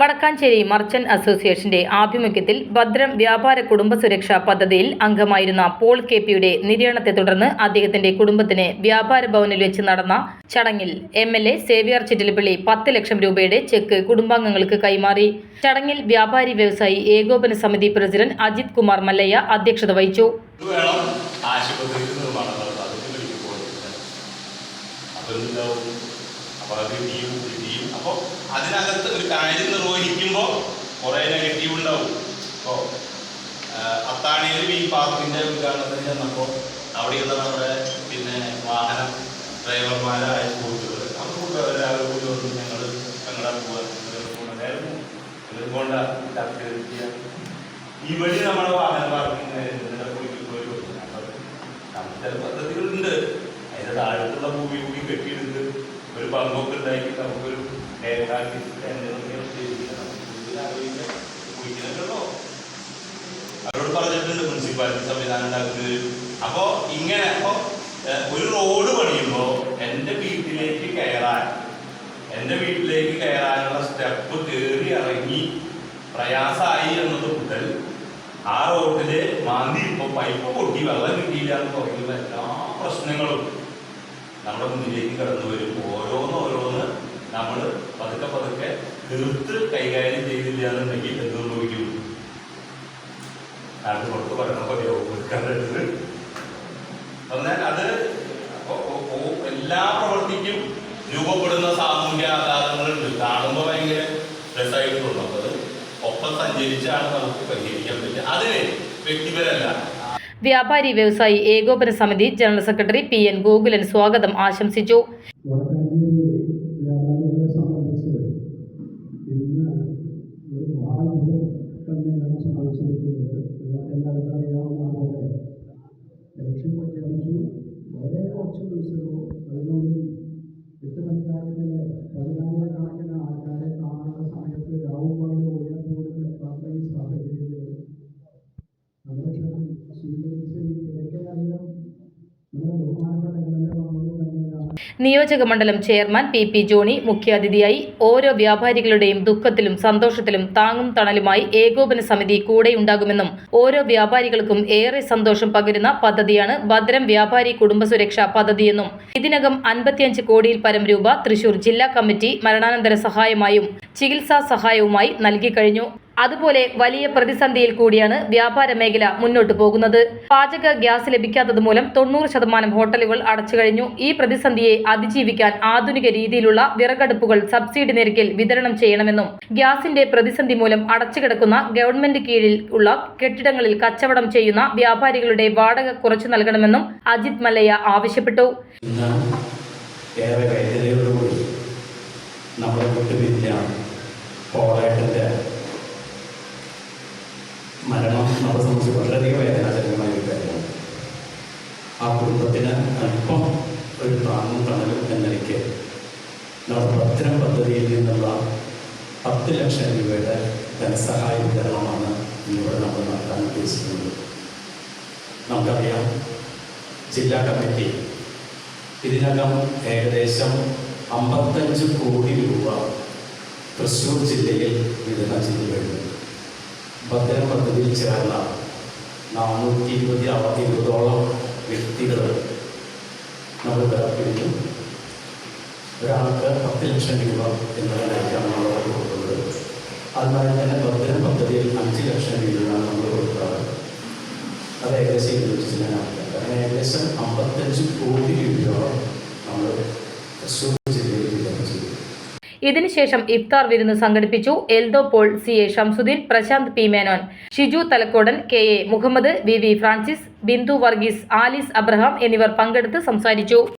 Vadakkanchery merchant അസോസിയേഷന്റെ ആഭിമുഖ്യത്തിൽ ഭദ്രം വ്യാപാര കുടുംബ സുരക്ഷാ പദ്ധതിയിൽ അംഗമായിരുന്ന പോൾ കെ.പിയുടെ നിര്യാണത്തെ തുടർന്ന് അദ്ദേഹത്തിന്റെ കുടുംബത്തിന് വ്യാപാര ഭവനിൽ വെച്ച് നടന്ന ചടങ്ങിൽ എം.എൽ.എ. സേവ്യർ ചിറ്റിലപ്പള്ളി 10 ലക്ഷം രൂപയുടെ ചെക്ക് കുടുംബാംഗങ്ങൾക്ക് കൈമാറി. ചടങ്ങിൽ വ്യാപാരി വ്യവസായി ഏകോപന സമിതി പ്രസിഡന്റ് അജിത് കുമാർ മല്ലയ്യ അധ്യക്ഷത വഹിച്ചു. അപ്പോൾ അതിനകത്ത് ഒരു കാര്യം നിർവഹിക്കുമ്പോൾ കുറേ നെഗറ്റീവ് ഉണ്ടാവും. ഇപ്പോൾ അത്താണിയിൽ ഈ പാർക്കിൻ്റെ ഉദ്ഘാടനത്തിന് ചെന്നപ്പോൾ അവിടെയുള്ള നമ്മുടെ വാഹന ഡ്രൈവർമാരായ സുഹൃത്തുക്കൾ അവർ കൂടി ഞങ്ങൾ ഞങ്ങളുടെ ഇതുകൊണ്ട് ഇവിടെ നമ്മുടെ വാഹന പാർക്കിംഗ് ചില പദ്ധതികളുണ്ട്. അതിൻ്റെ താഴത്തുള്ള ഭൂമി കൂടി കെട്ടിയെടുത്ത് ഒരു പങ്കൊക്കെ ഉണ്ടാക്കി നമുക്കൊരു അവരോട് പറഞ്ഞിട്ടുണ്ട് മുനിസിപ്പാലിറ്റി സംവിധാനം ഉണ്ടാക്കുന്നത്. അപ്പോൾ ഇങ്ങനെ ഒരു റോഡ് പണിയുമ്പോൾ എൻ്റെ വീട്ടിലേക്ക് കയറാനുള്ള സ്റ്റെപ്പ് കയറി ഇറങ്ങി പ്രയാസമായി എന്നത് മുതൽ ആ റോഡില് മാന്തി ഇപ്പോൾ പൈപ്പ് പൊട്ടി വെള്ളം കിട്ടിയില്ല എന്ന് പറയുന്ന എല്ലാ പ്രശ്നങ്ങളും നമ്മുടെ മുന്നിലേക്ക് കടന്നു വരും. ഓരോന്ന് നമ്മൾ പതുക്കെ തീർത്ത് കൈകാര്യം ചെയ്തില്ല എന്നുണ്ടെങ്കിൽ എന്ത് സംഭവിക്കും? അത് പുറത്ത് പറയണത് എന്നാൽ അത് എല്ലാ പ്രവൃത്തിക്കും രൂപപ്പെടുന്ന സാമൂഹ്യ ആഘാതങ്ങളുണ്ട്. കാണുമ്പോൾ ഭയങ്കര രസമായിട്ടുള്ളൂ. അപ്പോൾ അത് ഒപ്പം സഞ്ചരിച്ചാണ് നമുക്ക് പരിഹരിക്കാൻ പറ്റുക. അതിന് വ്യക്തിപരമല്ല. വ്യാപാരി വ്യവസായി ഏകോപന സമിതി ജനറൽ സെക്രട്ടറി പി.എൻ. ഗോകുലൻ സ്വാഗതം ആശംസിച്ചു. നിയോജക മണ്ഡലം ചെയർമാൻ പി ജോണി മുഖ്യാതിഥിയായി. ഓരോ വ്യാപാരികളുടെയും ദുഃഖത്തിലും സന്തോഷത്തിലും താങ്ങും തണലുമായി ഏകോപന സമിതി കൂടെയുണ്ടാകുമെന്നും ഓരോ വ്യാപാരികൾക്കും ഏറെ സന്തോഷം പകരുന്ന പദ്ധതിയാണ് ഭദ്രം വ്യാപാരി കുടുംബ സുരക്ഷാ പദ്ധതിയെന്നും ഇതിനകം 55 കോടിയിൽ പരം രൂപ തൃശൂർ ജില്ലാ കമ്മിറ്റി മരണാനന്തര സഹായമായും ചികിത്സാ സഹായവുമായി നൽകിക്കഴിഞ്ഞു. അതുപോലെ വലിയ പ്രതിസന്ധിയിൽ കൂടിയാണ് വ്യാപാര മേഖല മുന്നോട്ടു പോകുന്നത്. പാചക ഗ്യാസ് ലഭിക്കാത്തത് മൂലം 90% ഹോട്ടലുകൾ അടച്ചു കഴിഞ്ഞു. ഈ പ്രതിസന്ധിയെ അതിജീവിക്കാൻ ആധുനിക രീതിയിലുള്ള വിറകടുപ്പുകൾ സബ്സിഡി നിരക്കിൽ വിതരണം ചെയ്യണമെന്നും ഗ്യാസിന്റെ പ്രതിസന്ധി മൂലം അടച്ചുകിടക്കുന്ന ഗവൺമെന്റ് കീഴിൽ ഉള്ള കെട്ടിടങ്ങളിൽ കച്ചവടം ചെയ്യുന്ന വ്യാപാരികളുടെ വാടക കുറച്ചു നൽകണമെന്നും അജിത് മല്ലയ്യ ആവശ്യപ്പെട്ടു. മരണം നമ്മളെ സംബന്ധിച്ച് വളരെയധികം വേദനാജനകമായ ഒരു കാര്യമാണ്. ആ കുടുംബത്തിന് അല്പം ഒരു താങ്ങും തണലും എന്ന നിലയ്ക്ക് നമ്മുടെ ഭദ്രം പദ്ധതിയിൽ നിന്നുള്ള 10 ലക്ഷം രൂപയുടെ ധനസഹായ വിതരണമാണ് ഇന്നിവിടെ നമ്മൾ നടത്താൻ ഉദ്ദേശിക്കുന്നത്. നമുക്കറിയാം, ജില്ലാ കമ്മിറ്റി ഇതിനകം ഏകദേശം 55 കോടി രൂപ തൃശ്ശൂർ ജില്ലയിൽ വിതരണം ചെയ്തു കഴിഞ്ഞു. ഭദ്രം പദ്ധതിയിൽ ചേർന്ന 420-420ഓളം വ്യക്തികൾ നമ്മൾ വേർപിരിഞ്ഞു. ഒരാൾക്ക് 10 ലക്ഷം രൂപ എന്നതിലേക്കാണ് നമ്മൾ കൊടുക്കുന്നത്. അതുമായി തന്നെ ഭദ്രം പദ്ധതിയിൽ 5 ലക്ഷം രൂപയാണ് നമ്മൾ കൊടുക്കുന്നത്. അത് ഏകദേശം 25 ജില്ലയാണ്. അങ്ങനെ ഏകദേശം 55 കോടി രൂപയോളം നമ്മൾ തൃശ്ശൂർ ജില്ലയിൽ വിതരണം ചെയ്തു. ഇതിനുശേഷം ഇഫ്താർ വിരുന്ന് സംഘടിപ്പിച്ചു. Eldho Paul, C A. Shamsuddin, Prashanth P Menon, Shiju Thalakodan, K A. Muhammad, V V. Francis, Bindu Varghese, Alice Abraham എന്നിവർ പങ്കെടുത്ത് സംസാരിച്ചു.